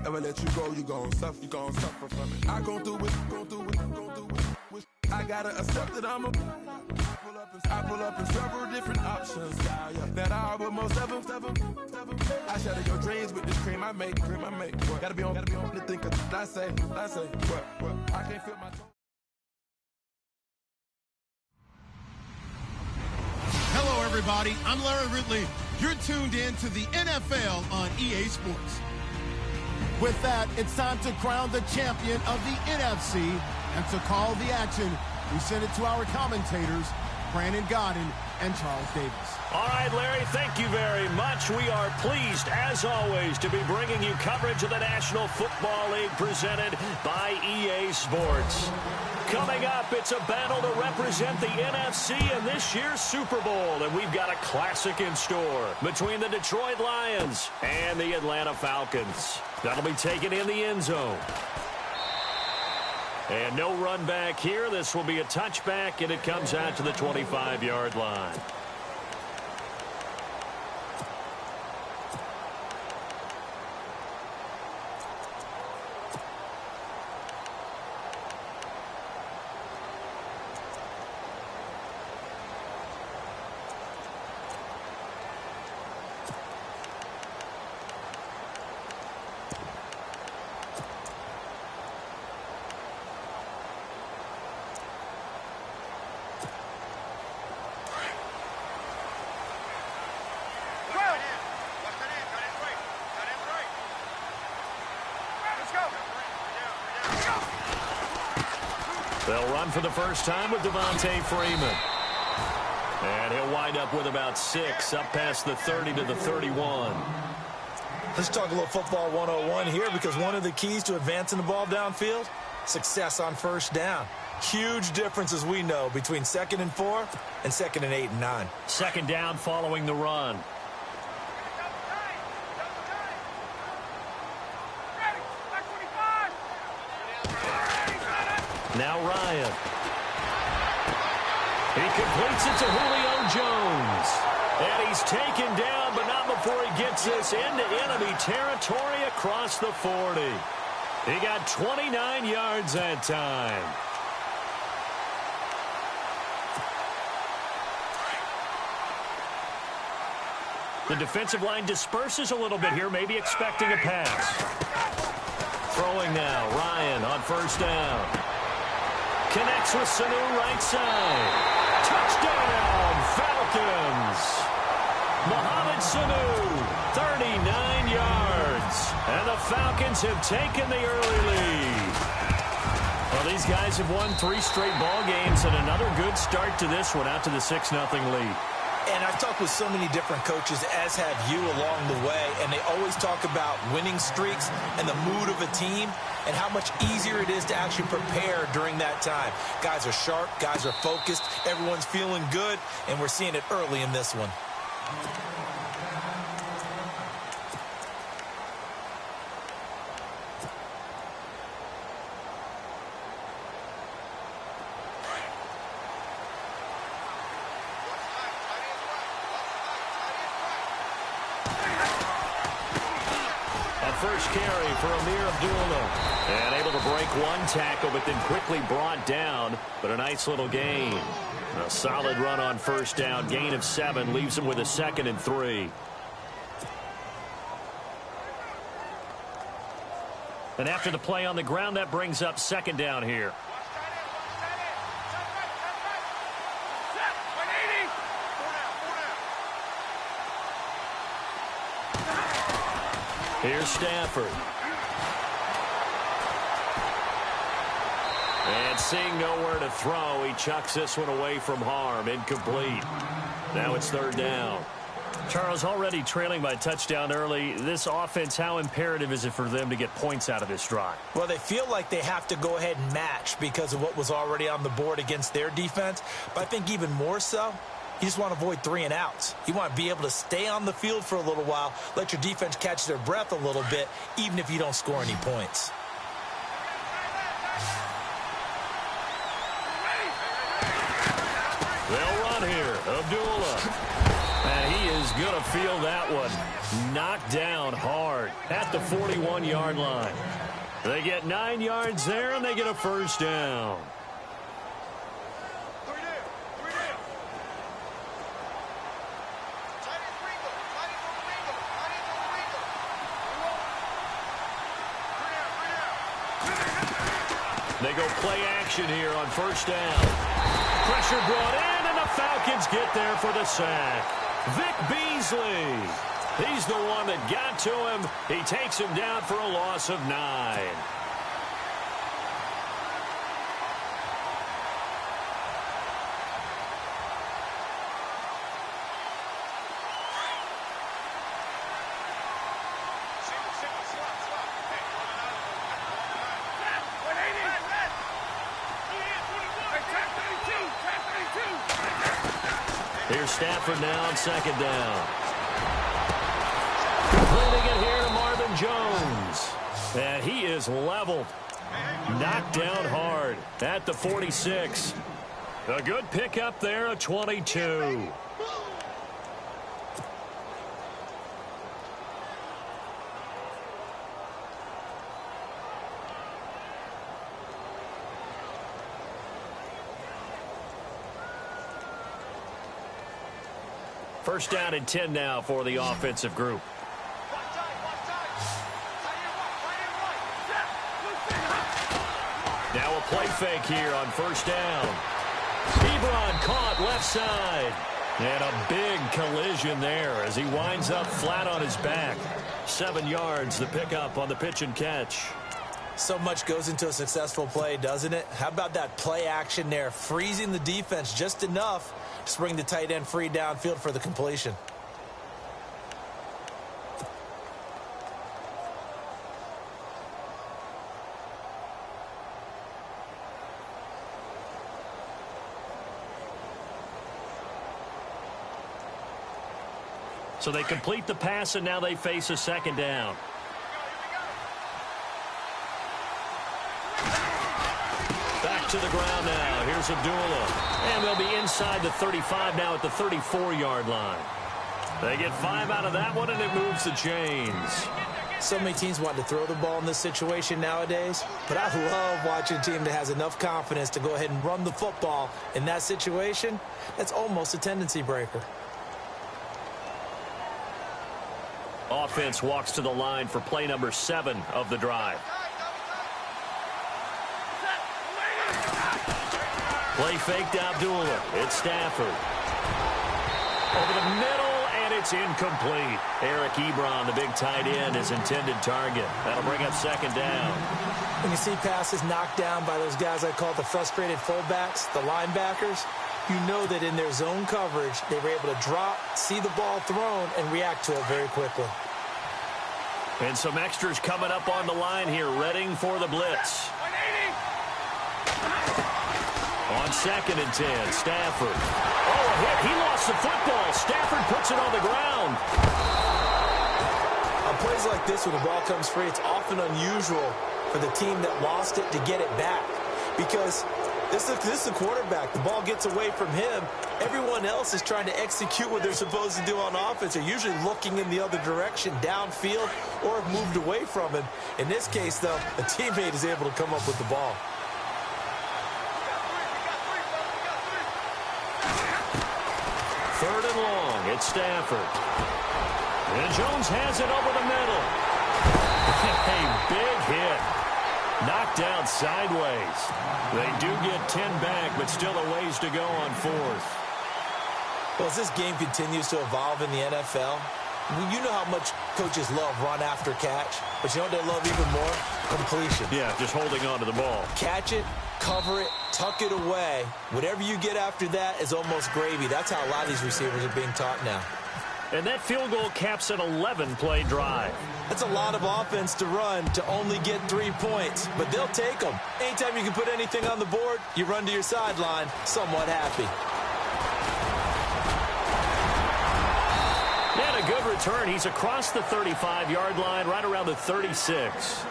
Ever let you go, you gon' suffer from it. I gon' do it. I gotta accept that I'm a I pull up in several different options, yeah. That I will most ever. I shatter your dreams with this cream I make. What? Gotta be on the thinker. I say, what? I can't feel my toe. Hello, everybody. I'm Larry Ridley. You're tuned in to the NFL on EA Sports. With that, it's time to crown the champion of the NFC. And to call the action, we send it to our commentators, Brandon Godden and Charles Davis. All right, Larry, thank you very much. We are pleased, as always, to be bringing you coverage of the National Football League presented by EA Sports. Coming up, it's a battle to represent the NFC in this year's Super Bowl, and we've got a classic in store between the Detroit Lions and the Atlanta Falcons. That'll be taken in the end zone. And no run back here. This will be a touchback, and it comes out to the 25-yard line. They'll run for the first time with Devontae Freeman. And he'll wind up with about 6, up past the 30 to the 31. Let's talk a little football 101 here, because one of the keys to advancing the ball downfield, success on first down. Huge difference, as we know, between 2nd and 4 and 2nd and 8 and 9. Second down following the run. Now Ryan. He completes it to Julio Jones. And he's taken down, but not before he gets this into enemy territory across the 40. He got 29 yards that time. The defensive line disperses a little bit here, maybe expecting a pass. Throwing now, Ryan on first down. Connects with Sanu right side. Touchdown, Falcons. Mohamed Sanu, 39 yards. And the Falcons have taken the early lead. Well, these guys have won 3 straight ball games and another good start to this one, out to the 6-0 lead. And I've talked with so many different coaches, as have you, along the way, and they always talk about winning streaks and the mood of a team and how much easier it is to actually prepare during that time. Guys are sharp, guys are focused, everyone's feeling good, and we're seeing it early in this one. First carry for Amir Abdullah. And able to break one tackle, but then quickly brought down. But a nice little gain. A solid run on first down. Gain of 7 leaves him with a 2nd and 3. And after the play on the ground, that brings up 2nd down here. Here's Stafford. And seeing nowhere to throw, he chucks this one away from harm. Incomplete. Now it's 3rd down. Charles, already trailing by a touchdown early. This offense, how imperative is it for them to get points out of this drive? Well, they feel like they have to go ahead and match because of what was already on the board against their defense. But I think even more so, you just want to avoid 3 and outs. You want to be able to stay on the field for a little while, let your defense catch their breath a little bit, even if you don't score any points. They'll run here. Abdullah. And he is is going to feel that one. Knocked down hard at the 41-yard line. They get 9 yards there, and they get a first down. They go play action here on first down. Pressure brought in, and the Falcons get there for the sack. Vic Beasley. He's the one that got to him. He takes him down for a loss of 9. Here's Stafford now on second down. Completing it here to Marvin Jones. And he is leveled. Knocked down hard at the 46. A good pickup there, a 22. First down and 10 now for the offensive group. Now a play fake here on first down. Ebron caught left side. And a big collision there as he winds up flat on his back. 7 yards, the pickup on the pitch and catch. So much goes into a successful play, doesn't it? How about that play action there, freezing the defense just enough to bring the tight end free downfield for the completion. So they complete the pass, and now they face a second down. Back to the ground now. Here's Abdullah. And they'll be inside the 35 now at the 34-yard line. They get 5 out of that one, and it moves the chains. So many teams want to throw the ball in this situation nowadays, but I love watching a team that has enough confidence to go ahead and run the football in that situation. That's almost a tendency breaker. Offense walks to the line for play number 7 of the drive. Play fake to Abdullah. It's Stafford. Over the middle, and it's incomplete. Eric Ebron, the big tight end, his intended target. That'll bring up second down. When you see passes knocked down by those guys I call the frustrated fullbacks, the linebackers, you know that in their zone coverage, they were able to drop, see the ball thrown, and react to it very quickly. And some extras coming up on the line here, readying for the blitz. On second and 10, Stafford. Oh, a hit. He lost the football. Stafford puts it on the ground. On plays like this, when the ball comes free, it's often unusual for the team that lost it to get it back. Because this is the quarterback. The ball gets away from him. Everyone else is trying to execute what they're supposed to do on offense. They're usually looking in the other direction, downfield, or have moved away from him. In this case, though, a teammate is able to come up with the ball. Third and long, it's Stafford. And Jones has it over the middle. A big hit. Knocked down sideways. They do get 10 back, but still a ways to go on fourth. Well, as this game continues to evolve in the NFL, you know how much coaches love run after catch, but you know what they love even more? Completion. Yeah, just holding on to the ball. Catch it, cover it, tuck it away. Whatever you get after that is almost gravy. That's how a lot of these receivers are being taught now. And that field goal caps an 11-play drive. That's a lot of offense to run to only get 3 points, but they'll take them. Anytime you can put anything on the board, you run to your sideline somewhat happy. And a good return. He's across the 35-yard line, right around the 36.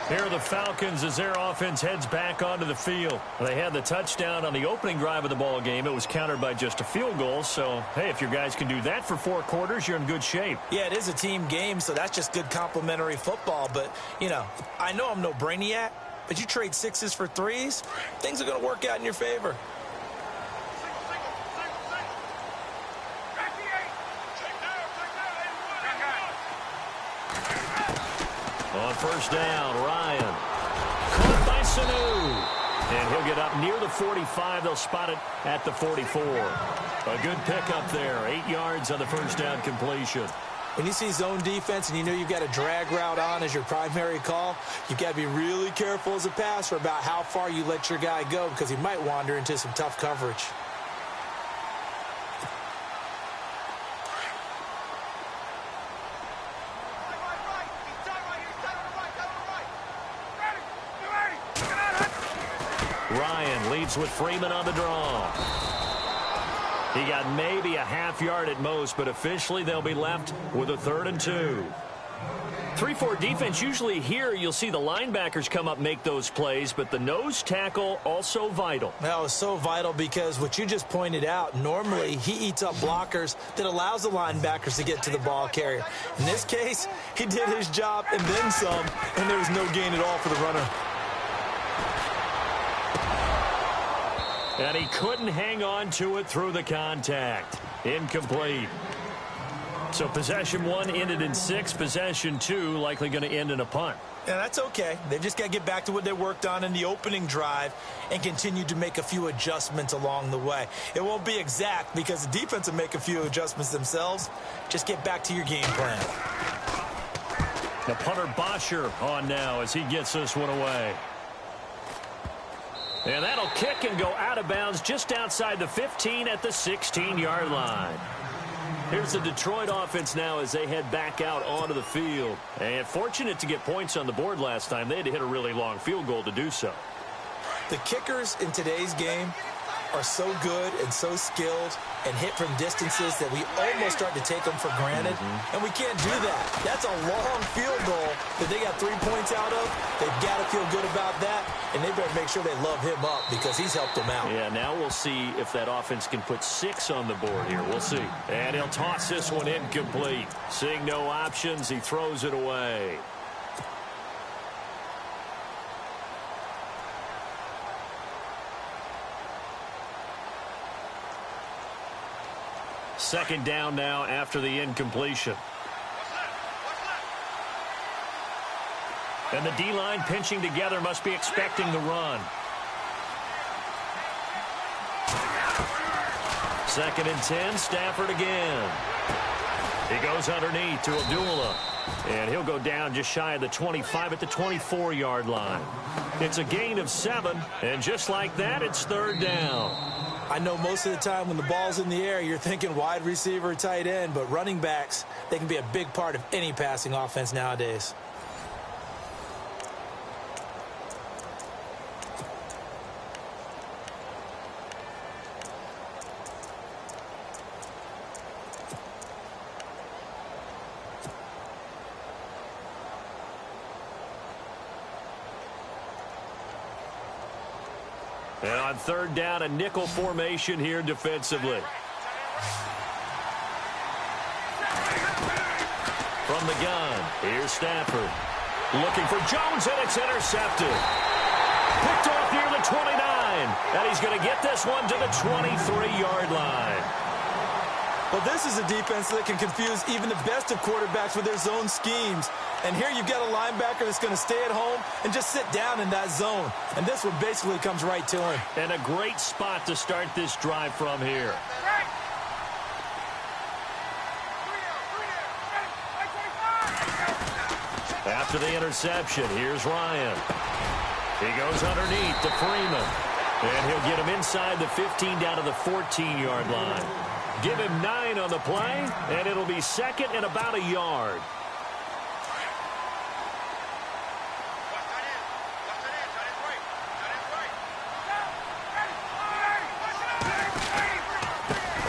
Here are the Falcons as their offense heads back onto the field. They had the touchdown on the opening drive of the ball game. It was countered by just a field goal. So, hey, if your guys can do that for 4 quarters, you're in good shape. Yeah, it is a team game, so that's just good complimentary football. But, you know, I know I'm no brainiac, but you trade 6s for 3s, things are going to work out in your favor. On first down, Ryan. Caught by Sanu. And he'll get up near the 45. They'll spot it at the 44. A good pickup there. 8 yards on the first down completion. When you see zone defense and you know you've got a drag route on as your primary call, you've got to be really careful as a passer about how far you let your guy go because he might wander into some tough coverage. Ryan leads with Freeman on the draw. He got maybe a half yard at most, but officially they'll be left with a 3rd and 2. 3-4 defense, usually here you'll see the linebackers come up make those plays, but the nose tackle also vital. That was so vital because what you just pointed out, normally he eats up blockers that allows the linebackers to get to the ball carrier. In this case, he did his job and then some, and there was no gain at all for the runner. And he couldn't hang on to it through the contact. Incomplete. So possession 1 ended in 6. Possession 2 likely going to end in a punt. Yeah, that's okay. They've just got to get back to what they worked on in the opening drive and continue to make a few adjustments along the way. It won't be exact because the defense will make a few adjustments themselves. Just get back to your game plan. The punter Bosher on now as he gets this one away. And that'll kick and go out of bounds just outside the 15 at the 16-yard line. Here's the Detroit offense now as they head back out onto the field. And fortunate to get points on the board last time. They had to hit a really long field goal to do so. The kickers in today's game are so good and so skilled and hit from distances that we almost start to take them for granted. And we can't do that. That's a long field goal that they got 3 points out of. They've got to feel good about that, and they better make sure they love him up because he's helped them out. Yeah, now we'll see if that offense can put 6 on the board here. We'll see. And he'll toss this one incomplete. Seeing no options, he throws it away. Second down now after the incompletion. And the D-line pinching together must be expecting the run. 2nd and 10, Stafford again. He goes underneath to Abdullah. And he'll go down just shy of the 25 at the 24-yard line. It's a gain of 7, and just like that, it's 3rd down. I know most of the time when the ball's in the air, you're thinking wide receiver, tight end, but running backs, they can be a big part of any passing offense nowadays. And on 3rd down, a nickel formation here defensively. From the gun, here's Stafford. Looking for Jones, and it's intercepted. Picked off near the 29. And he's going to get this one to the 23-yard line. Well, this is a defense that can confuse even the best of quarterbacks with their zone schemes. And here you've got a linebacker that's going to stay at home and just sit down in that zone. And this one basically comes right to him. And a great spot to start this drive from here. After the interception, here's Ryan. He goes underneath to Freeman. And he'll get him inside the 15 down to the 14-yard line. Give him 9 on the play, and it'll be 2nd and about a yard.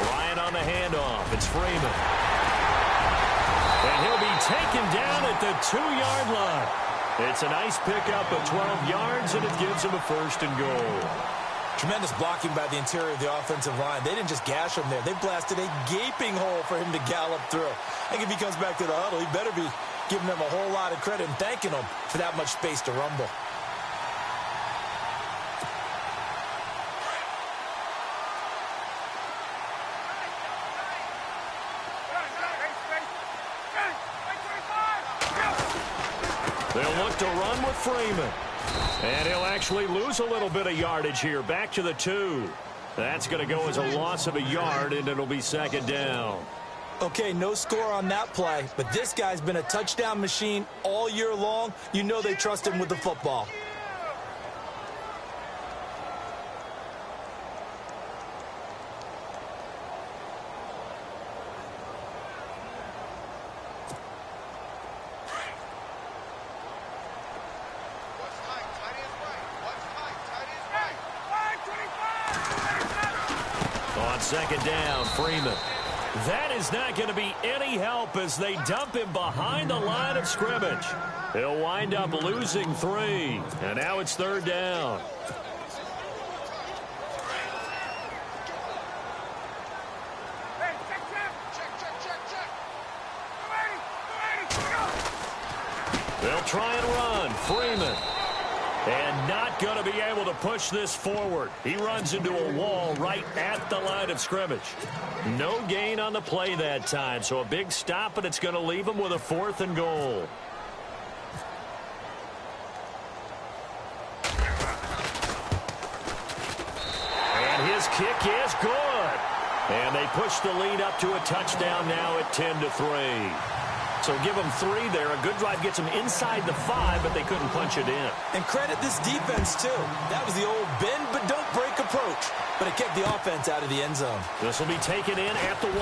Ryan on the handoff. It's Freeman. And he'll be taken down at the 2-yard line. It's a nice pickup of 12 yards, and it gives him a 1st and goal. Tremendous blocking by the interior of the offensive line. They didn't just gash him there. They blasted a gaping hole for him to gallop through. I think if he comes back to the huddle, he better be giving them a whole lot of credit and thanking them for that much space to rumble. They'll look to run with Freeman. And he'll actually lose a little bit of yardage here. Back to the 2. That's going to go as a loss of a yard, and it'll be 2nd down. Okay, no score on that play, but this guy's been a touchdown machine all year long. You know they trust him with the football. On 2nd down, Freeman. That is not going to be any help as they dump him behind the line of scrimmage. He'll wind up losing 3, and now it's 3rd down. They'll try and run. Freeman. And not going to be able to push this forward. He runs into a wall right at the line of scrimmage. No gain on the play that time, so a big stop, and it's going to leave him with a 4th and goal. And his kick is good. And they push the lead up to a touchdown now at 10-3. So give them 3 there. A good drive gets them inside the 5, but they couldn't punch it in. And credit this defense, too. That was the old bend but don't break approach. But it kept the offense out of the end zone. This will be taken in at the 1.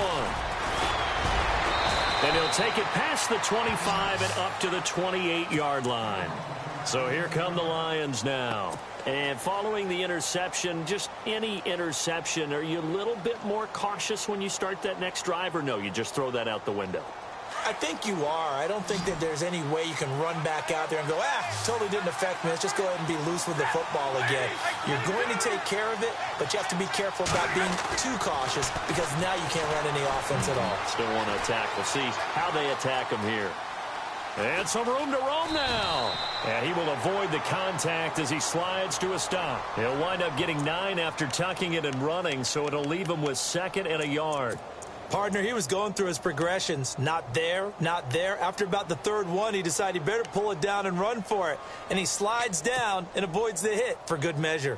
And he'll take it past the 25 and up to the 28-yard line. So here come the Lions now. And following the interception, just any interception, are you a little bit more cautious when you start that next drive, or no, you just throw that out the window? I think you are. I don't think that there's any way you can run back out there and go, totally didn't affect me. Let's just go ahead and be loose with the football again. You're going to take care of it, but you have to be careful about being too cautious because now you can't run any offense at all. Still want to attack. We'll see how they attack him here. And some room to roam now. And he will avoid the contact as he slides to a stop. He'll wind up getting 9 after tucking it and running, so it'll leave him with 2nd and a yard. Partner, he was going through his progressions. Not there, not there. After about the 3rd one, he decided he better pull it down and run for it. And he slides down and avoids the hit for good measure.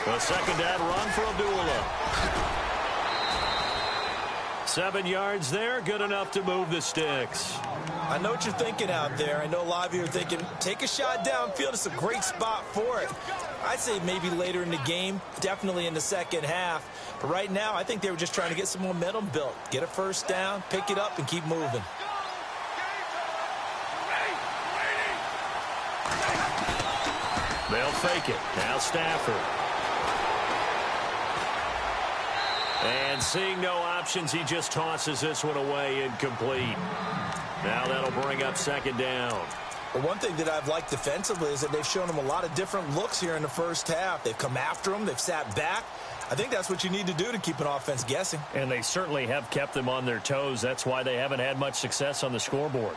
The 2nd down run for Abdullah. 7 yards there, good enough to move the sticks. I know what you're thinking out there. I know a lot of you are thinking, take a shot downfield. It's a great spot for it. I'd say maybe later in the game, definitely in the 2nd half. But right now, I think they were just trying to get some momentum built. Get a 1st down, pick it up, and keep moving. They'll fake it. Now Stafford. And seeing no options, he just tosses this one away incomplete. Now that'll bring up 2nd down. Well, one thing that I've liked defensively is that they've shown him a lot of different looks here in the 1st half. They've come after him. They've sat back. I think that's what you need to do to keep an offense guessing. And they certainly have kept them on their toes. That's why they haven't had much success on the scoreboard.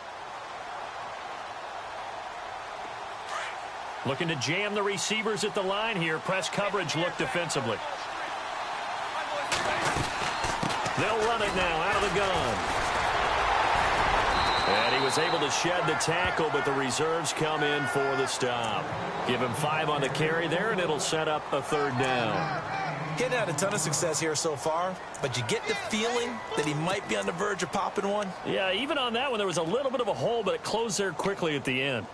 Looking to jam the receivers at the line here. Press coverage look defensively. They'll run it now out of the gun. And he was able to shed the tackle, but the reserves come in for the stop. Give him 5 on the carry there, and it'll set up a 3rd down. Getting had a ton of success here so far, but you get the feeling that he might be on the verge of popping one. Yeah, even on that one, there was a little bit of a hole, but it closed there quickly at the end.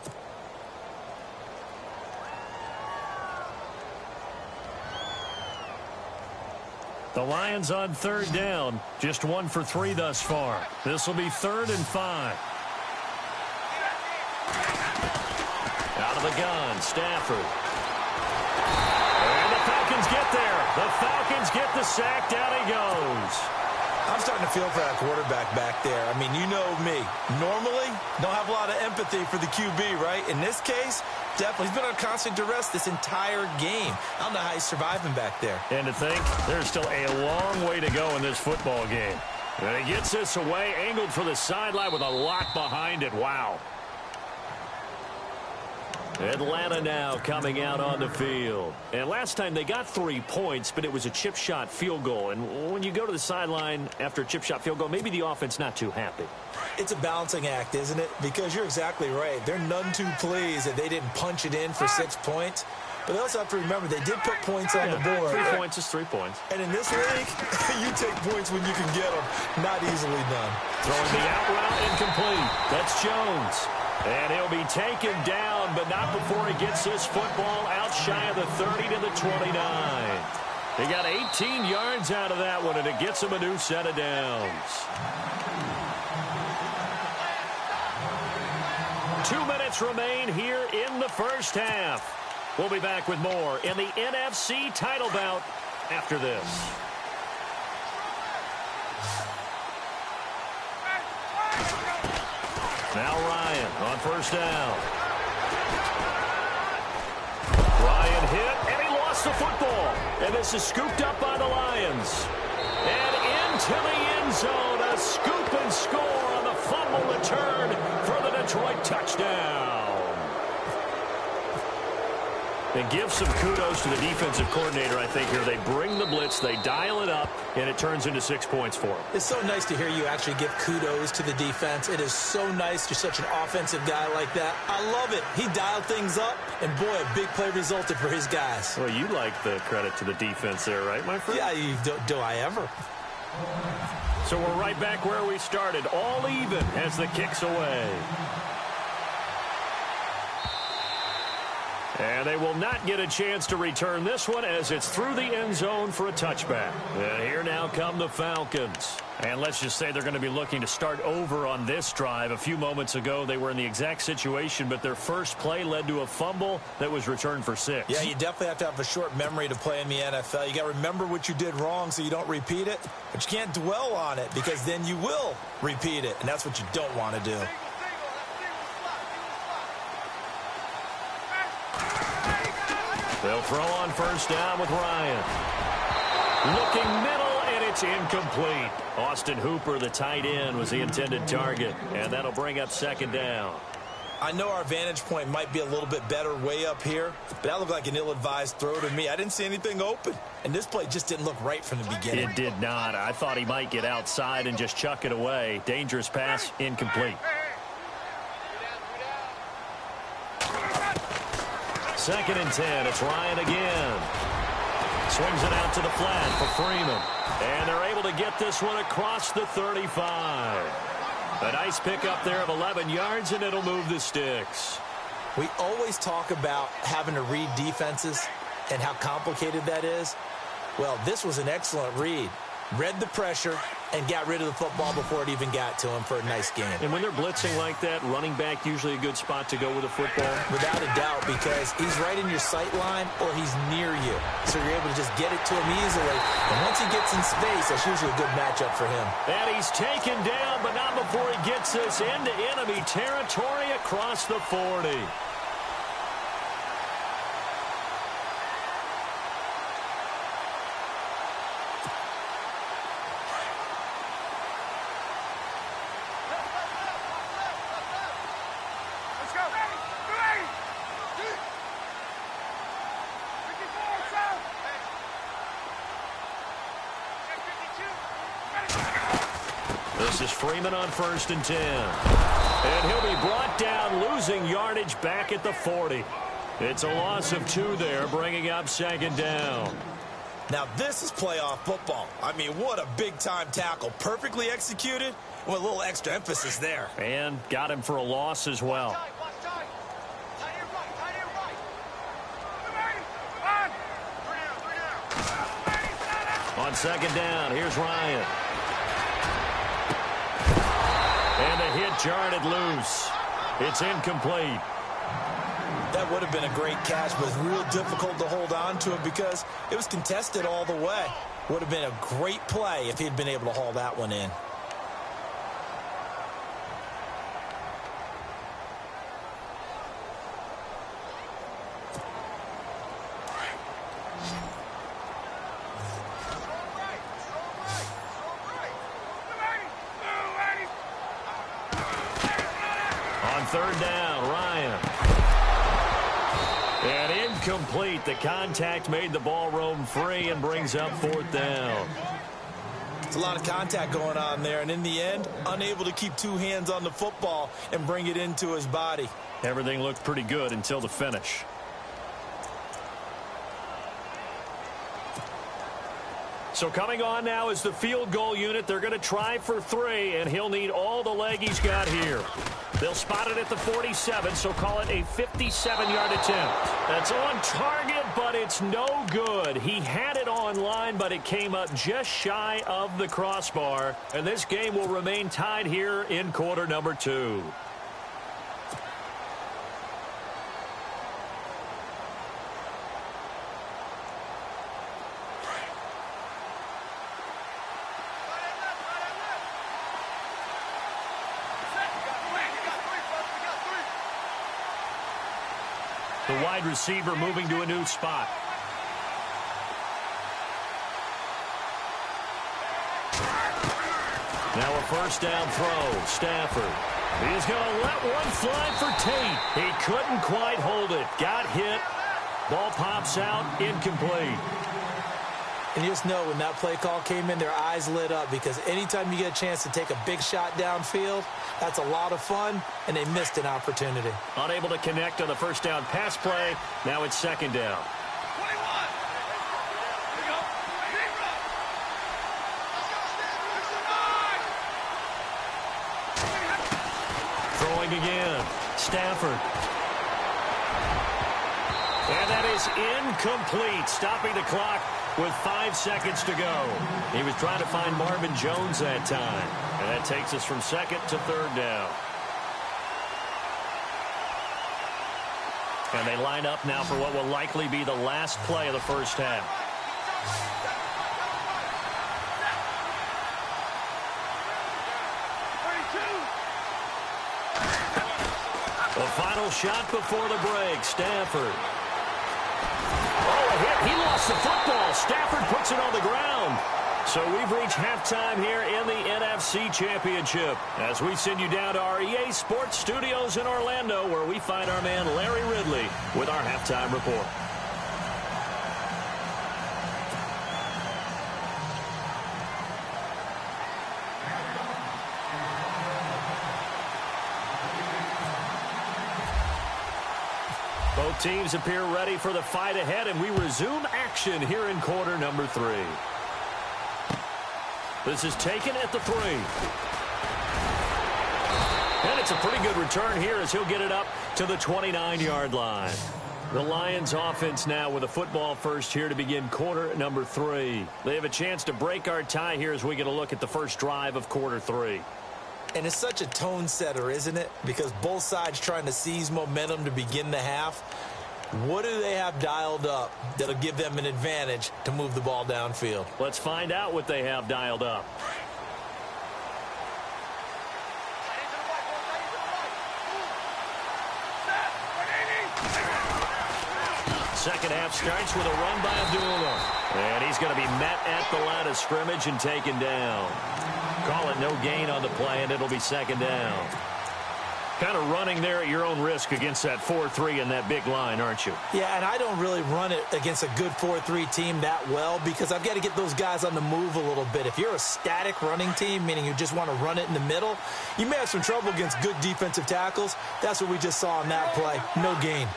The Lions on 3rd down. Just 1 for 3 thus far. This will be 3rd and 5. Out of the gun, Stafford. the sack. Down he goes. I'm starting to feel for that quarterback back there. I mean, you know me. Normally, don't have a lot of empathy for the QB, right? In this case, definitely. He's been on constant duress this entire game. I don't know how he's surviving back there. And to think, there's still a long way to go in this football game. And he gets this away, angled for the sideline with a lot behind it. Wow. Atlanta now coming out on the field. And last time they got 3 points, but it was a chip shot field goal. And when you go to the sideline after a chip shot field goal, maybe the offense not too happy. It's a balancing act, isn't it? Because you're exactly right. They're none too pleased that they didn't punch it in for 6 points. But they also have to remember they did put points on the board. 3 points is 3 points. And in this league, you take points when you can get them. Not easily done. Throwing the out route incomplete. That's Jones. And he'll be taken down, but not before he gets this football out shy of the 30 to the 29. He got 18 yards out of that one, and it gets him a new set of downs. 2 minutes remain here in the first half. We'll be back with more in the NFC title bout after this. Now Ryan on first down. Ryan hit, and he lost the football. And this is scooped up by the Lions. And into the end zone, a scoop and score on the fumble return for the Detroit touchdown. And give some kudos to the defensive coordinator, I think, here. They bring the blitz, they dial it up, and it turns into 6 points for them. It's so nice to hear you actually give kudos to the defense. It is so nice. You're such an offensive guy like that. I love it. He dialed things up, and boy, a big play resulted for his guys. Well, you like the credit to the defense there, right, my friend? Yeah, do I ever? So we're right back where we started, all even as the kick's away. And they will not get a chance to return this one as it's through the end zone for a touchback. And here now come the Falcons. And let's just say they're going to be looking to start over on this drive. A few moments ago, they were in the exact situation, but their first play led to a fumble that was returned for 6. Yeah, you definitely have to have a short memory to play in the NFL. You got to remember what you did wrong so you don't repeat it. But you can't dwell on it because then you will repeat it, and that's what you don't want to do. They'll throw on first down with Ryan. Looking middle, and it's incomplete. Austin Hooper, the tight end, was the intended target, and that'll bring up second down. I know our vantage point might be a little bit better way up here, but that looked like an ill-advised throw to me. I didn't see anything open, and this play just didn't look right from the beginning. It did not. I thought he might get outside and just chuck it away. Dangerous pass, incomplete. Second and 10. It's Ryan again. Swings it out to the flat for Freeman. And they're able to get this one across the 35. A nice pickup there of 11 yards, and it'll move the sticks. We always talk about having to read defenses and how complicated that is. Well, this was an excellent read. Read the pressure and got rid of the football before it even got to him for a nice game. And when they're blitzing like that, running back usually a good spot to go with the football? Without a doubt, because he's right in your sight line or he's near you. So you're able to just get it to him easily. And once he gets in space, that's usually a good matchup for him. And he's taken down, but not before he gets this into enemy territory across the 40. This is Freeman on first and 10. And he'll be brought down, losing yardage back at the 40. It's a loss of 2 there, bringing up second down. Now this is playoff football. I mean, what a big-time tackle. Perfectly executed with a little extra emphasis there. And got him for a loss as well. On second down, here's Ryan. And the hit jarred it loose. It's incomplete. That would have been a great catch, but it's real difficult to hold on to it because it was contested all the way. Would have been a great play if he had been able to haul that one in. On third down, Ryan. And incomplete. The contact made the ball roam free and brings up fourth down. It's a lot of contact going on there, and in the end, unable to keep two hands on the football and bring it into his body. Everything looked pretty good until the finish. So coming on now is the field goal unit. They're going to try for 3, and he'll need all the leg he's got here. They'll spot it at the 47, so call it a 57-yard attempt. That's on target, but it's no good. He had it on line, but it came up just shy of the crossbar. And this game will remain tied here in quarter number 2. The wide receiver moving to a new spot. Now a first down throw. Stafford. He's going to let one fly for Tate. He couldn't quite hold it. Got hit. Ball pops out. Incomplete. And you just know when that play call came in, their eyes lit up because anytime you get a chance to take a big shot downfield, that's a lot of fun, and they missed an opportunity. Unable to connect on the first down pass play. Now it's second down. 21. Throwing again. Stafford. And that is incomplete, stopping the clock with 5 seconds to go. He was trying to find Marvin Jones that time. And that takes us from second to third down. And they line up now for what will likely be the last play of the first half. The final shot before the break. Stafford. Oh, a hit. He lost the football. Stafford puts it on the ground. So we've reached halftime here in the NFC Championship as we send you down to our EA Sports Studios in Orlando, where we find our man Larry Ridley with our halftime report. Both teams appear ready for the fight ahead, and we resume action here in quarter number 3. This is taken at the 3. And it's a pretty good return here as he'll get it up to the 29-yard line. The Lions offense now with a football first here to begin quarter number 3. They have a chance to break our tie here as we get a look at the first drive of quarter 3. And it's such a tone setter, isn't it? Because both sides trying to seize momentum to begin the half. What do they have dialed up that'll give them an advantage to move the ball downfield? Let's find out what they have dialed up. Second half starts with a run by Abdullah. And he's going to be met at the line of scrimmage and taken down. Call it no gain on the play, and it'll be second down. Kind of running there at your own risk against that 4-3 and that big line, aren't you? Yeah, and I don't really run it against a good 4-3 team that well because I've got to get those guys on the move a little bit. If you're a static running team, meaning you just want to run it in the middle, you may have some trouble against good defensive tackles. That's what we just saw on that play. No gain.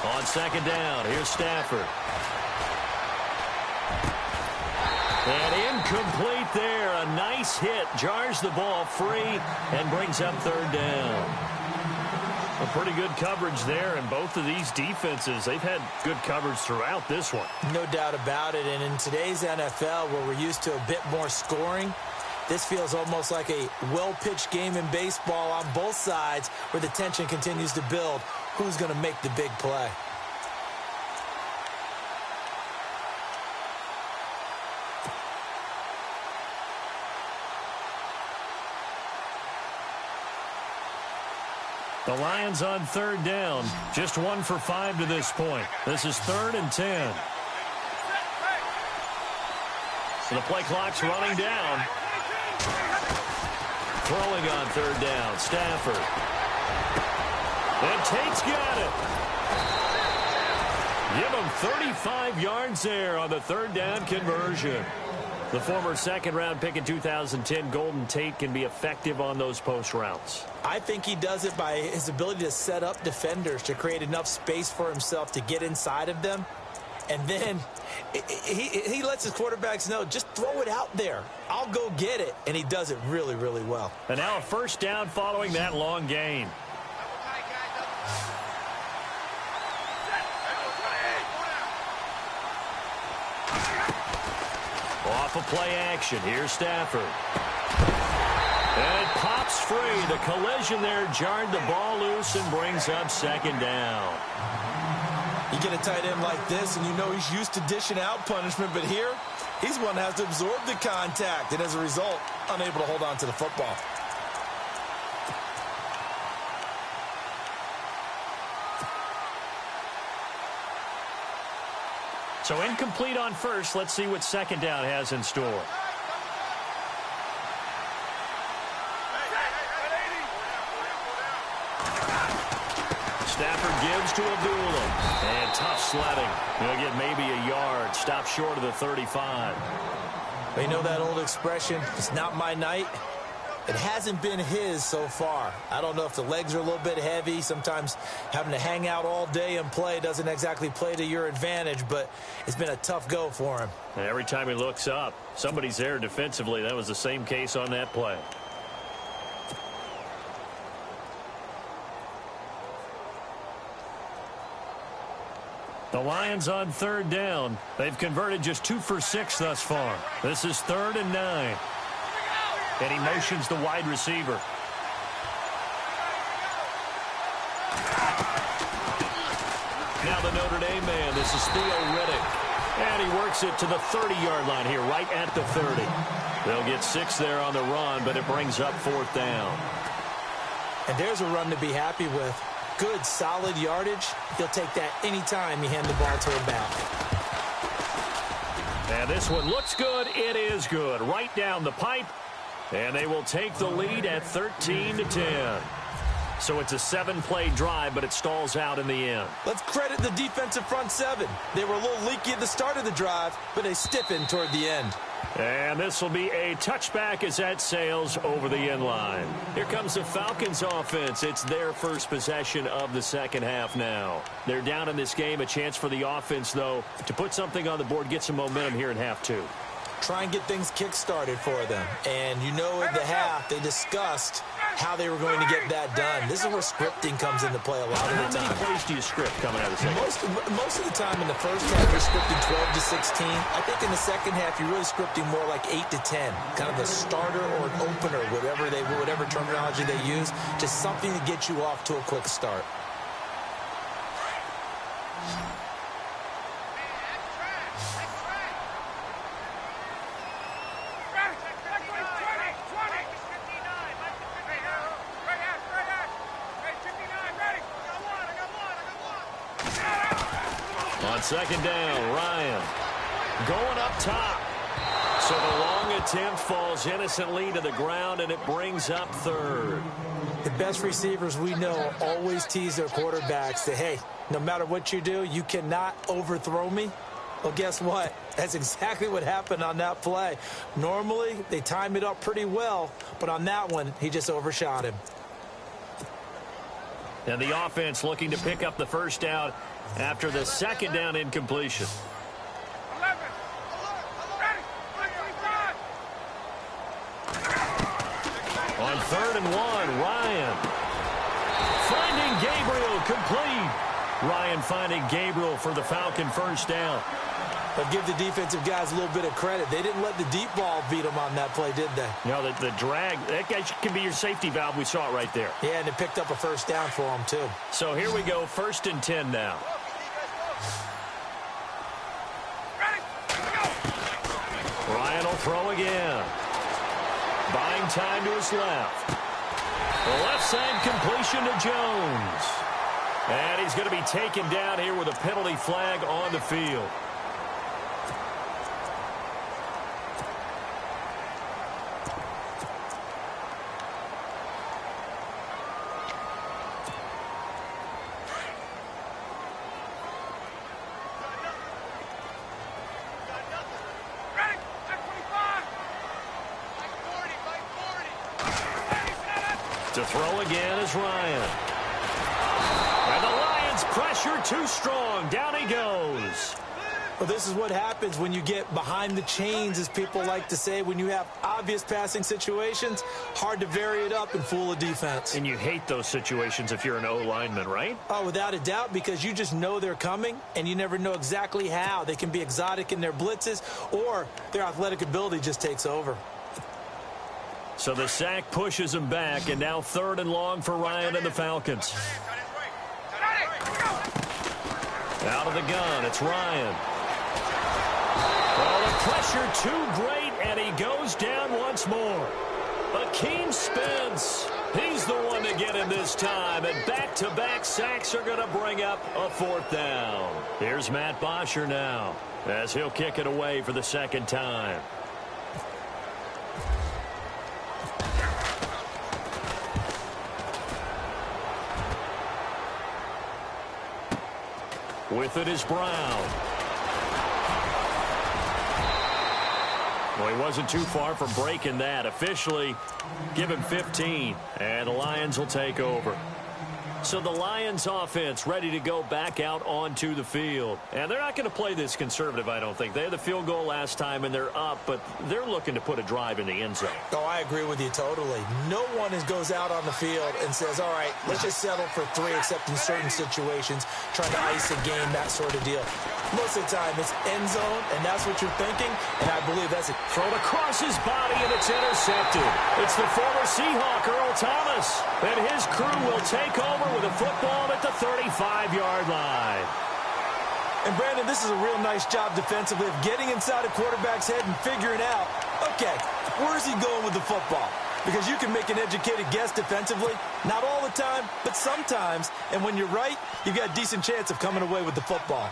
On second down, here's Stafford. And incomplete there. A nice hit. Jars the ball free and brings up third down. A pretty good coverage there, and both of these defenses, they've had good coverage throughout this one. No doubt about it. And in today's NFL, where we're used to a bit more scoring, This feels almost like a well-pitched game in baseball on both sides where the tension continues to build. Who's going to make the big play? The Lions on third down. Just 1 for 5 to this point. This is 3rd and 10. So the play clock's running down. Throwing on third down. Stafford. And Tate's got it. Give him 35 yards there on the third down conversion. The former second-round pick in 2010, Golden Tate, can be effective on those post routes. I think he does it by his ability to set up defenders to create enough space for himself to get inside of them. And then he lets his quarterbacks know, just throw it out there. I'll go get it. And he does it really, really well. And now a first down following that long gain. Off of play action. Here's Stafford. And it pops free. The collision there jarred the ball loose and brings up second down. You get a tight end like this, and you know he's used to dishing out punishment, but here, he's one that has to absorb the contact, and as a result, unable to hold on to the football. So incomplete on first. Let's see what second down has in store. Stafford gives to Abdullah. And tough sledding. He'll get maybe a yard. Stop short of the 35. You know that old expression, it's not my night? It hasn't been his so far. I don't know if the legs are a little bit heavy. Sometimes having to hang out all day and play doesn't exactly play to your advantage, but it's been a tough go for him. And every time he looks up, somebody's there defensively. That was the same case on that play. The Lions on third down. They've converted just 2 for 6 thus far. This is 3rd and 9. And he motions the wide receiver. Now the Notre Dame man. This is Theo Riddick. And he works it to the 30-yard line here, right at the 30. They'll get 6 there on the run, but it brings up 4th down. And there's a run to be happy with. Good, solid yardage. He'll take that anytime you hand the ball to him back. And this one looks good. It is good. Right down the pipe. And they will take the lead at 13-10. So it's a 7-play drive, but it stalls out in the end. Let's credit the defensive front 7. They were a little leaky at the start of the drive, but they stiffened toward the end. And this will be a touchback as that sails over the end line. Here comes the Falcons offense. It's their first possession of the second half now. They're down in this game. A chance for the offense, though, to put something on the board, get some momentum here in half 2. Try and get things kick-started for them. And you know at the half, they discussed how they were going to get that done. This is where scripting comes into play a lot of the time. How many plays do you script coming out of the second? Most of the time in the first half, you're scripting 12 to 16. I think in the second half, you're really scripting more like 8 to 10. Kind of a starter or an opener, whatever terminology they use. Just something to get you off to a quick start. On second down, Ryan going up top. So the long attempt falls innocently to the ground, and it brings up 3rd. The best receivers we know always tease their quarterbacks that, hey, no matter what you do, you cannot overthrow me. Well, guess what? That's exactly what happened on that play. Normally, they time it up pretty well, but on that one, he just overshot him. And the offense looking to pick up the first down after the second down incompletion. On 3rd and 1, Ryan finding Gabriel complete. Ryan finding Gabriel for the Falcon first down. But give the defensive guys a little bit of credit. They didn't let the deep ball beat them on that play, did they? No, the drag, that guy can be your safety valve. We saw it right there. Yeah, and it picked up a first down for them, too. So here we go, 1st and 10 now. Ryan will throw again. Buying time to his left. The left side completion to Jones. And he's going to be taken down here with a penalty flag on the field. To throw again is Ryan. And the Lions pressure too strong. Down he goes. Well, this is what happens when you get behind the chains, as people like to say. When you have obvious passing situations, hard to vary it up and fool a defense. And you hate those situations if you're an O-lineman, right? Oh, without a doubt, because you just know they're coming, and you never know exactly how. They can be exotic in their blitzes, or their athletic ability just takes over. So the sack pushes him back, and now 3rd and long for Ryan and the Falcons. Out of the gun, it's Ryan. Well, the pressure too great, and he goes down once more. Akeem Spence, he's the one to get him this time, and back-to-back sacks are going to bring up a 4th down. Here's Matt Bosher now, as he'll kick it away for the 2nd time. With it is Brown. Well, he wasn't too far from breaking that. Officially, give him 15, and the Lions will take over. So the Lions offense ready to go back out onto the field. And they're not going to play this conservative, I don't think. They had the field goal last time, and they're up, but they're looking to put a drive in the end zone. Oh, I agree with you totally. No one goes out on the field and says, all right, let's just settle for 3, except in certain situations, trying to ice a game, that sort of deal. Most of the time, it's end zone, and that's what you're thinking, and I believe that's it. Thrown across his body, and it's intercepted. It's the former Seahawk, Earl Thomas, and his crew will take over with a football at the 35-yard line. And, Brandon, this is a real nice job defensively of getting inside a quarterback's head and figuring out, okay, where's he going with the football? Because you can make an educated guess defensively, not all the time, but sometimes, and when you're right, you've got a decent chance of coming away with the football.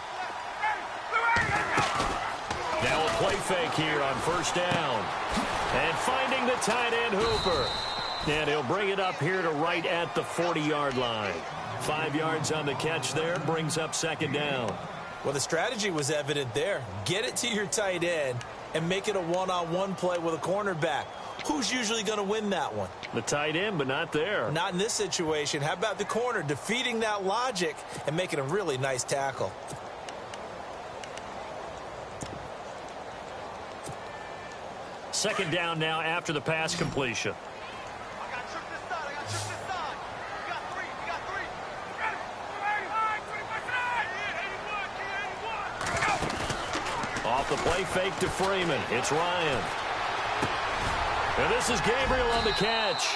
Now a play fake here on 1st down. And finding the tight end Hooper. And he'll bring it up here to right at the 40-yard line. 5 yards on the catch there, brings up 2nd down. Well, the strategy was evident there. Get it to your tight end and make it a one-on-one play with a cornerback. Who's usually going to win that one? The tight end, but not there. Not in this situation. How about the corner defeating that logic and making a really nice tackle? Second down now after the pass completion. Off the play fake to Freeman. It's Ryan. And this is Gabriel on the catch.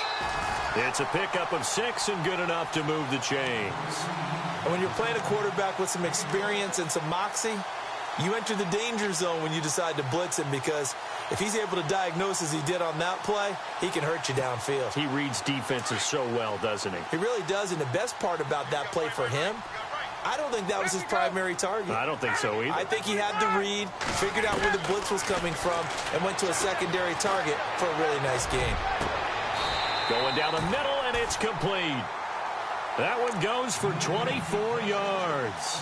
It's a pickup of 6 and good enough to move the chains. And when you're playing a quarterback with some experience and some moxie, you enter the danger zone when you decide to blitz him, because if he's able to diagnose as he did on that play, he can hurt you downfield. He reads defenses so well, doesn't he? He really does, and the best part about that play for him, I don't think that was his primary target. I don't think so either. I think he had the read, figured out where the blitz was coming from, and went to a secondary target for a really nice game. Going down the middle, and it's complete. That one goes for 24 yards.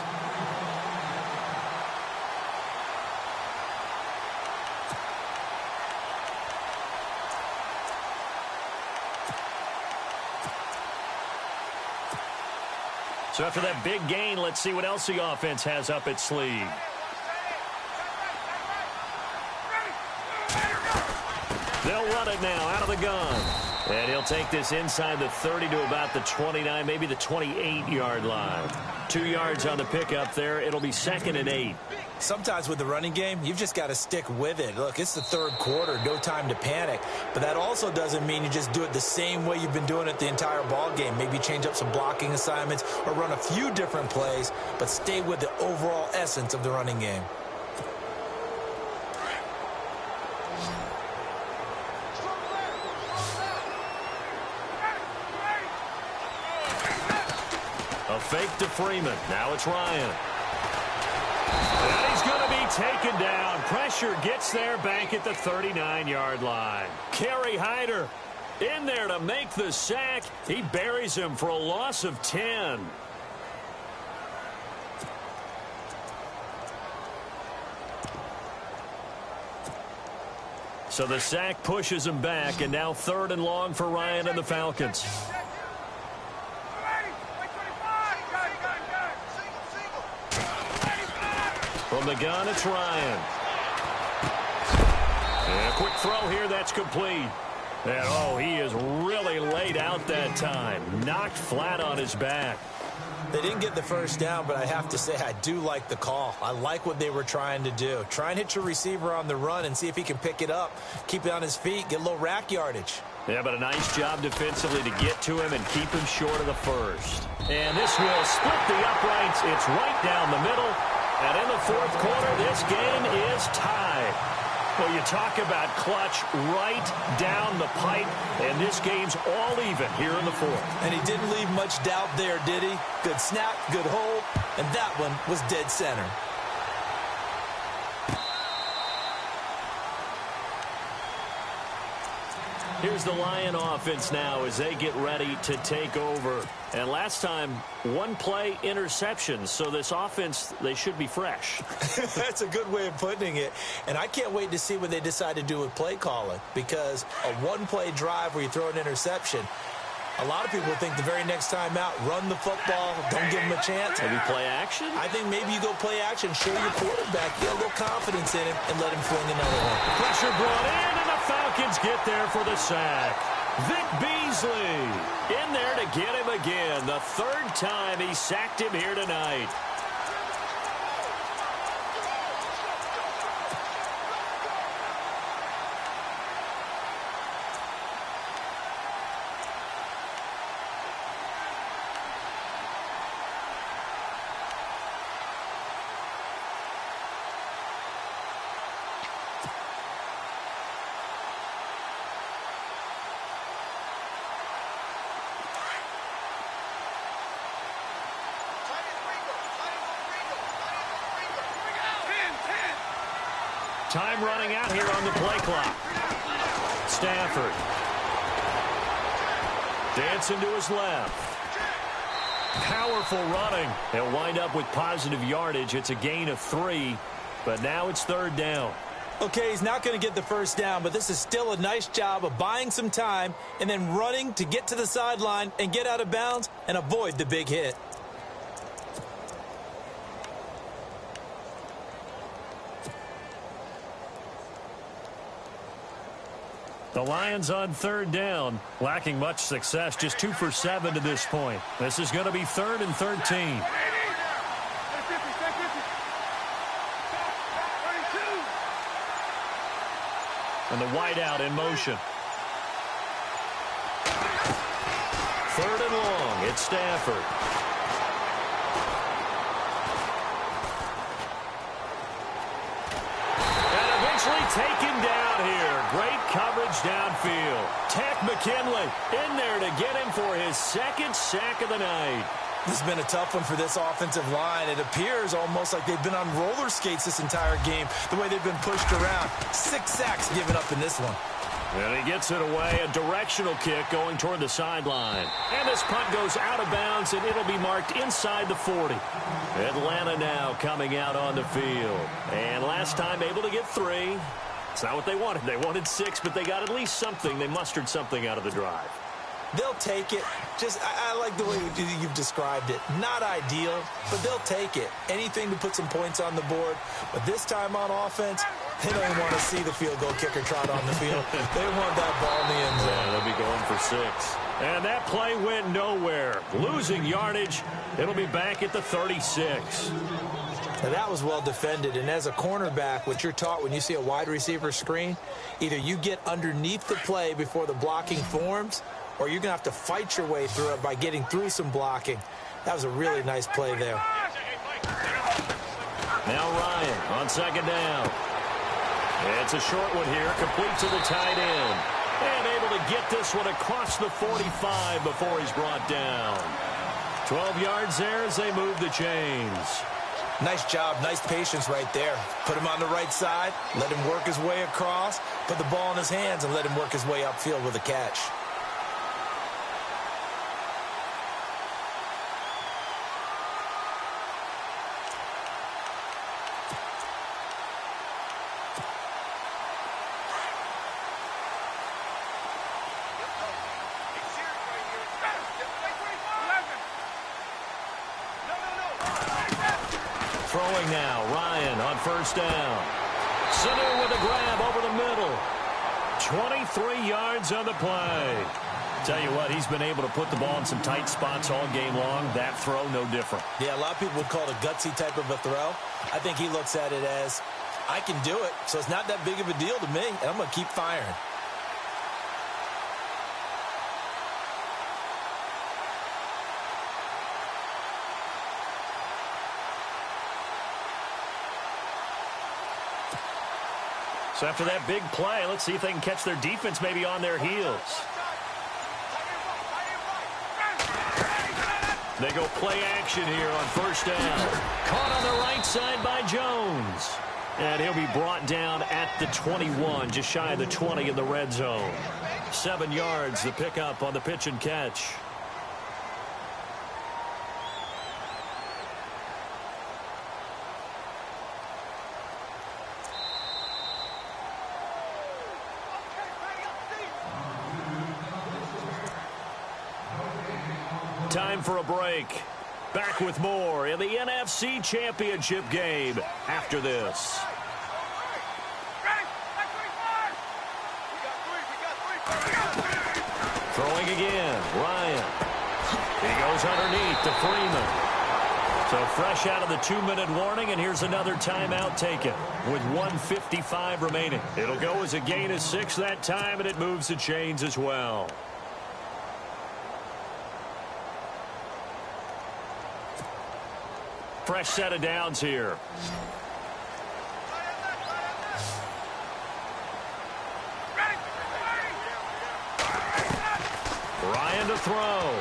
So after that big gain, let's see what else the offense has up its sleeve. They'll run it now out of the gun. And he'll take this inside the 30 to about the 29, maybe the 28-yard line. 2 yards on the pickup there. It'll be 2nd and 8. Sometimes with the running game, you've just got to stick with it. Look, it's the third quarter, no time to panic. But that also doesn't mean you just do it the same way you've been doing it the entire ball game. Maybe change up some blocking assignments or run a few different plays, but stay with the overall essence of the running game. A fake to Freeman. Now it's Ryan. And he's going to be taken down. Pressure gets there back at the 39-yard line. Kerry Hyder in there to make the sack. He buries him for a loss of 10. So the sack pushes him back, and now 3rd and long for Ryan and the Falcons. From the gun, it's Ryan. And a quick throw here, that's complete. And, oh, he is really laid out that time. Knocked flat on his back. They didn't get the first down, but I have to say I do like the call. I like what they were trying to do. Try and hit your receiver on the run and see if he can pick it up. Keep it on his feet, get a little rack yardage. Yeah, but a nice job defensively to get to him and keep him short of the first. And this will split the uprights. It's right down the middle. And in the fourth quarter, this game is tied. Well, you talk about clutch right down the pipe, and this game's all even here in the fourth. And he didn't leave much doubt there, did he? Good snap, good hold, and that one was dead center. Here's the Lion offense now as they get ready to take over. And last time, 1-play interceptions. So this offense, they should be fresh. That's a good way of putting it. And I can't wait to see what they decide to do with play calling. Because a 1-play drive where you throw an interception, a lot of people think the very next time out, run the football, don't give them a chance. Maybe play action? I think maybe you go play action, show your quarterback, get a little confidence in him, and let him fling another one. Pressure brought in, and the Falcons get there for the sack. Vic Beasley in there to get him again. The 3rd time he sacked him here tonight. Time running out here on the play clock. Stafford. Dancing to his left. Powerful running. He'll wind up with positive yardage. It's a gain of 3, but now it's 3rd down. Okay, he's not going to get the first down, but this is still a nice job of buying some time and then running to get to the sideline and get out of bounds and avoid the big hit. The Lions on 3rd down, lacking much success, just 2 for 7 to this point. This is going to be 3rd and 13. And the wideout in motion. 3rd and long, it's Stafford. Take him down here. Great coverage downfield. Tack McKinley in there to get him for his 2nd sack of the night. This has been a tough one for this offensive line. It appears almost like they've been on roller skates this entire game, the way they've been pushed around. 6 sacks given up in this one. And he gets it away, a directional kick going toward the sideline. And this punt goes out of bounds, and it'll be marked inside the 40. Atlanta now coming out on the field. And last time able to get 3. It's not what they wanted. They wanted 6, but they got at least something. They mustered something out of the drive. They'll take it. I like the way you've described it. Not ideal, but they'll take it. Anything to put some points on the board. But this time on offense, They don't even want to see the field goal kicker trot on the field. They want that ball in the end zone. Yeah, they'll be going for 6. And that play went nowhere. Losing yardage. It'll be back at the 36. Now, that was well defended, and as a cornerback, what you're taught when you see a wide receiver screen, either you get underneath the play before the blocking forms, or you're going to have to fight your way through it by getting through some blocking. That was a really nice play there. Now Ryan on second down. It's a short one here, complete to the tight end. And able to get this one across the 45 before he's brought down. 12 yards there as they move the chains. Nice job, nice patience right there. Put him on the right side, let him work his way across, put the ball in his hands, and let him work his way upfield with a catch. Throwing now, Ryan on first down. Sanu with a grab over the middle. 23 yards on the play. Tell you what, he's been able to put the ball in some tight spots all game long. That throw, no different. Yeah, a lot of people would call it a gutsy type of a throw. I think he looks at it as, I can do it, so it's not that big of a deal to me, and I'm going to keep firing. So after that big play, let's see if they can catch their defense maybe on their heels. They go play action here on first down. Caught on the right side by Jones. And he'll be brought down at the 21, just shy of the 20 in the red zone. 7 yards, the pickup on the pitch and catch. Time for a break. Back with more in the NFC Championship game after this. Throwing again, Ryan. He goes underneath to Freeman. So fresh out of the 2-minute warning, and here's another timeout taken with 1:55 remaining. It'll go as a gain of 6 that time, and it moves the chains as well. Fresh set of downs here. Ryan to throw.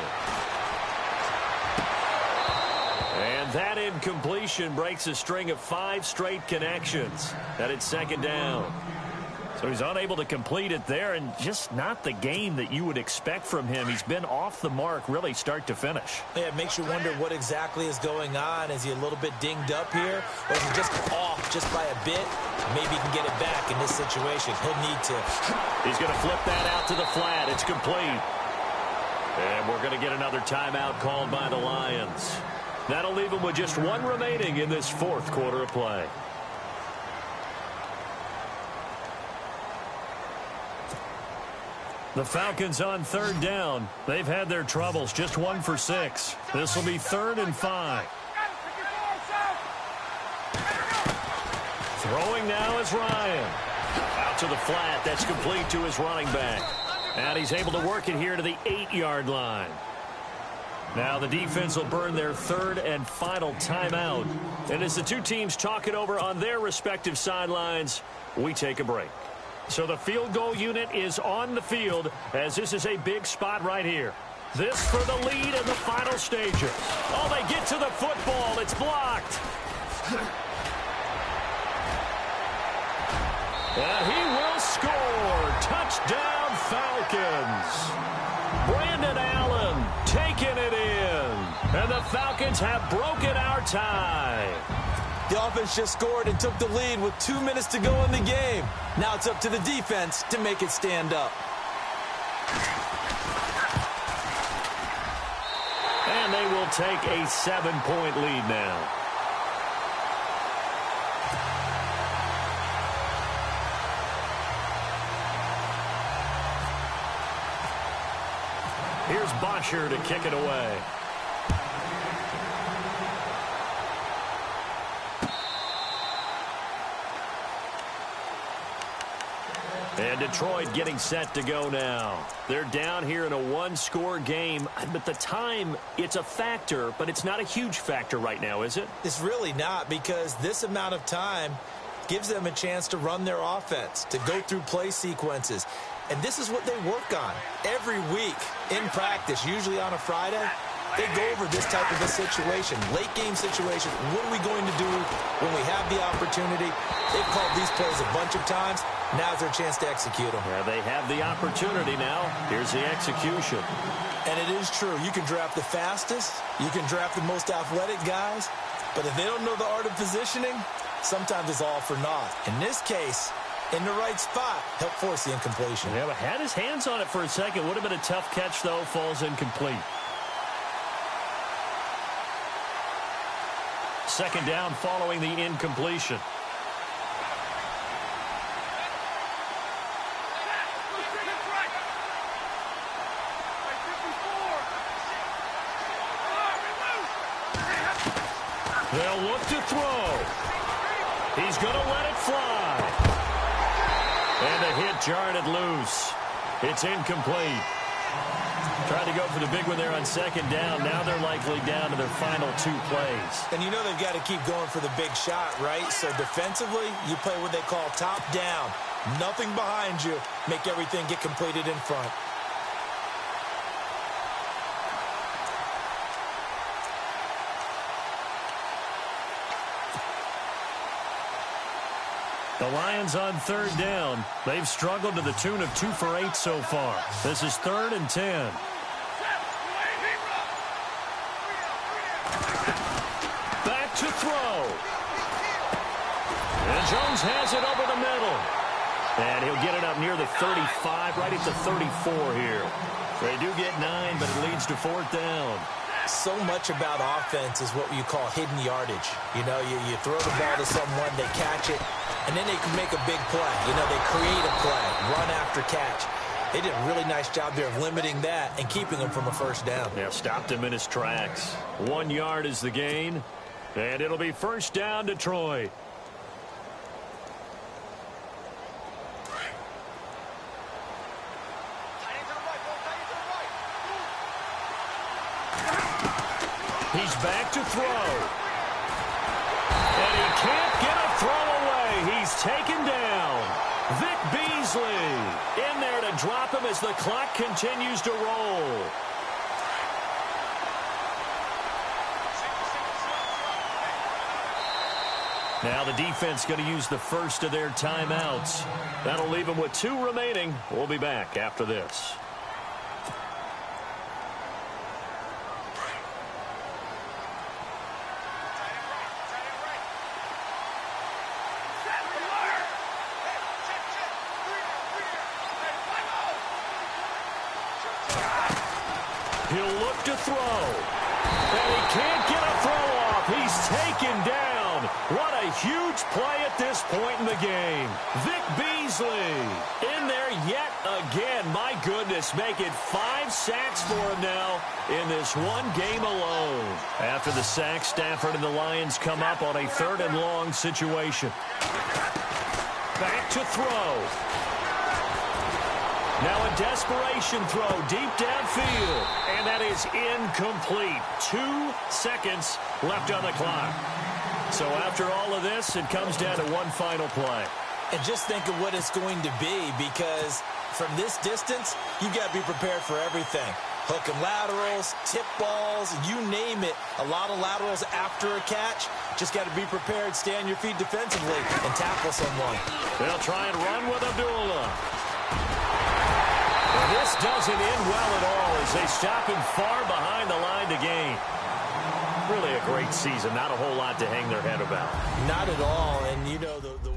And that incompletion breaks a string of 5 straight connections. That it's second down. So he's unable to complete it there, and just not the game that you would expect from him. He's been off the mark really start to finish. Yeah, it makes you wonder what exactly is going on. Is he a little bit dinged up here, or is he just off just by a bit? Maybe he can get it back in this situation. He'll need to. He's going to flip that out to the flat. It's complete. And we're going to get another timeout called by the Lions. That'll leave him with just 1 remaining in this 4th quarter of play. The Falcons on 3rd down. They've had their troubles, just 1 for 6. This will be 3rd and 5. Throwing now is Ryan. Out to the flat. That's complete to his running back. And he's able to work it here to the 8-yard line. Now the defense will burn their 3rd and final timeout. And as the two teams talk it over on their respective sidelines, we take a break. So the field goal unit is on the field as this is a big spot right here. This for the lead in the final stages. Oh, they get to the football. It's blocked. And he will score. Touchdown, Falcons. Brandon Allen taking it in. And the Falcons have broken our tie. The offense just scored and took the lead with 2 minutes to go in the game. Now it's up to the defense to make it stand up. And they will take a 7-point lead now. here's Bosher to kick it away. And Detroit getting set to go now. They're down here in a one-score game, but the time, it's a factor, but it's not a huge factor right now, is it? It's really not, because this amount of time gives them a chance to run their offense, to go through play sequences. And this is what they work on every week in practice, usually on a Friday. They go over this type of a situation, late-game situation. What are we going to do when we have the opportunity? They've called these plays a bunch of times. Now's their chance to execute them. Yeah, they have the opportunity now. Here's the execution. And it is true. You can draft the fastest. You can draft the most athletic guys. But if they don't know the art of positioning, sometimes it's all for naught. In this case, in the right spot, help force the incompletion. Yeah, but had his hands on it for a second. Would have been a tough catch, though. Falls incomplete. Second down following the incompletion. They'll look to throw. He's going to let it fly. And a hit jarred it loose. It's incomplete. Tried to go for the big one there on second down. Now they're likely down to their final two plays. And you know they've got to keep going for the big shot, right? So defensively, you play what they call top down. Nothing behind you. Make everything get completed in front. The Lions on third down. They've struggled to the tune of 2 for 8 so far. This is 3rd and 10. Back to throw. And Jones has it over the middle. And he'll get it up near the 35, right at the 34 here. They do get 9, but it leads to 4th down. So much about offense is what you call hidden yardage. You know, you throw the ball to someone, they catch it, and then they can make a big play. You know, they create a play, run after catch. They did a really nice job there of limiting that and keeping him from a first down. Yeah, stopped him in his tracks. 1 yard is the gain, and it'll be first down Detroit. He's back to throw. And he can't get a throw away. He's taken down. Vic Beasley in there to drop him as the clock continues to roll. Now the defense going to use the first of their timeouts. That'll leave them with 2 remaining. We'll be back after this. He'll look to throw. And he can't get a throw off. He's taken down. What a huge play at this point in the game. Vic Beasley in there yet again. My goodness, make it 5 sacks for him now in this one game alone. After the sack, Stafford and the Lions come up on a 3rd and long situation. Back to throw. Now a desperation throw deep downfield. And that is incomplete. 2 seconds left on the clock. So after all of this, it comes down to one final play. And just think of what it's going to be, because from this distance, you got to be prepared for everything. Hook and laterals, tip balls, you name it. A lot of laterals after a catch. Just got to be prepared, stay on your feet defensively, and tackle someone. They'll try and run with Abdullah. And this doesn't end well at all as they stop him far behind the line to gain. Really a great season. Not a whole lot to hang their head about. Not at all. And, you know, the